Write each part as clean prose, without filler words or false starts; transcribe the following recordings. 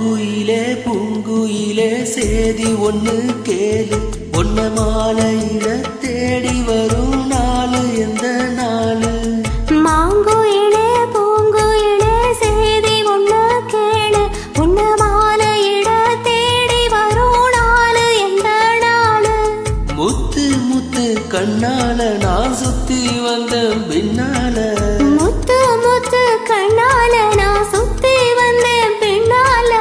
மாங்குயிலே பூங்குயிலே சேதி ஒண்ணு கேளு, ஒன்ன மாலையில தேடி வரும் நாளு எந்த நாளு? மாங்குயிலே பூங்குயிலே சேதி ஒண்ணு கேளு, உன்ன மாலையிட தேடி வரும் நாளு எந்த நாளு? முத்து முத்து கண்ணால நான் சுத்தி வந்த பின்னால, முத்து முத்து கண்ணால நான் சுத்தி வந்தேன் பின்னால.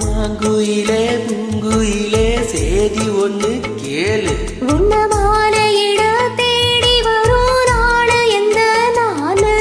மாங்குயிலே பூங்குயிலே சேதி ஒண்ணு கேளு, உன்ன மாலையிட தேடி வரும் நாளு எந்த நாளு?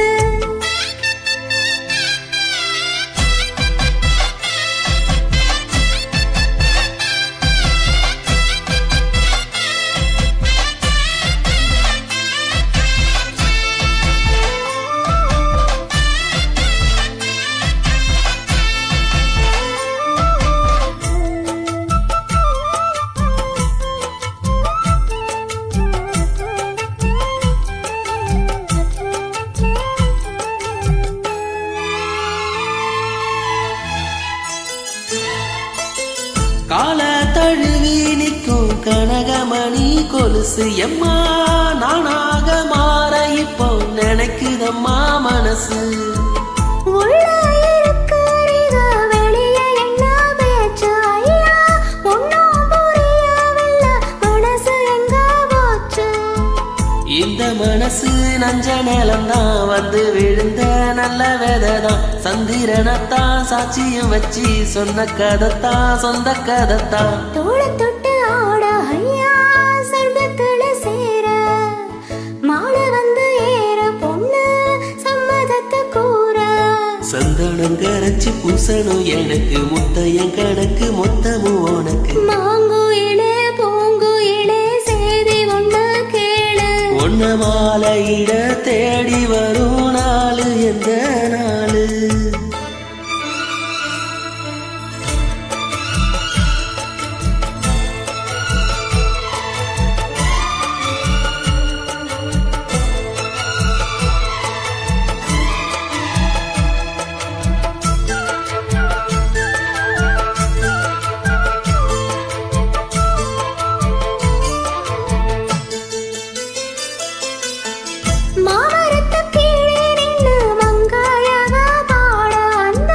கால தழுவி நிற்கும் கனகமணி கொலுசு எம்மா, நானாக மாற இப்போ நினைக்குதம்மா மனசு. உள்ள இருக்கிறீங்க வெளிய என்ன பேச்சு ஐயா, ஒன்னும் புரியவில்லை மனசு எங்க போச்சு? இந்த மனசு நஞ்ச நிலம்தான் வந்து விழுந்த நல்ல வேததான், சந்திரனத்தான் சாட்சியம் வச்சு சொன்ன கதைத்தான் சொந்த கதைத்தான். தோள தொட்டு ஆட ஐயா சொர்க்கத்துல சேர, மாலை வந்து ஏற பொண்ணு சம்மதத்தை கூற. சந்தனம் கரைச்சு பூசணும் எனக்கு, முத்தையன் கணக்கு மொத்தமும் உனக்கு. மாங்குயிலே பூங்குயிலே சேதி ஒண்ணு கேளு, ஒன்ன மாலையிட தேடி வரும் நாளு எந்த நாளு? மாமரத்து கீழே நின்னு மங்கையவ பாட, அந்த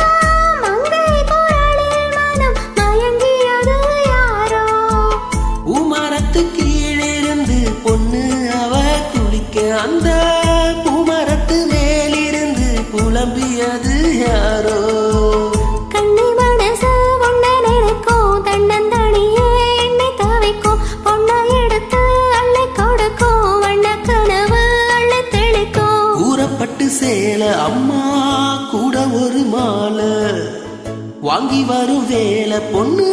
மங்கை குரலில் மனம் மயங்கியது யாரோ? பூமரத்து கீழிருந்து பொண்ணு அவ குளிக்க, அந்த பூமரத்து மேலிருந்து புலம்பியது யாரோ? கண்ணி மனசு உன்னை நினைக்கும், தன்னந்தனியே என்னை தவிக்கும், பொண்ணை எடுத்து அள்ளி கொடுக்கும், வண்ண கனவு அள்ளி தெளிக்கும். கூறப்பட்டு சேல அம்மா கூட ஒரு மாலை வாங்கி வரும் வேலை, பொண்ணு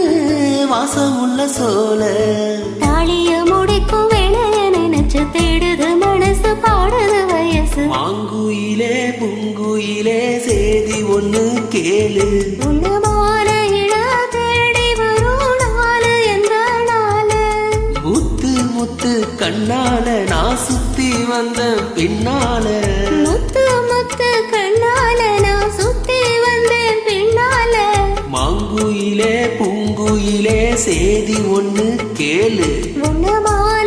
வாசம் உள்ள சோல. தாலிய முடிக்கும் வேலைய நினைச்சு தேடுது மனசு, பாடுது வயசு. மாங்குயிலே பூங்குயிலே சேதி ஒண்ணு கேளு, உன்ன மாலையிட தேடி வரும் நாளு எந்த நாளு? முத்து முத்து கண்ணால நான் சுத்தி வந்த பின்னால, முத்து முத்து கண்ணால நான் சுத்தி வந்தேன் பின்னால. மாங்குயிலே பூங்குயிலே சேதி ஒண்ணு கேளு, உன்ன மாலை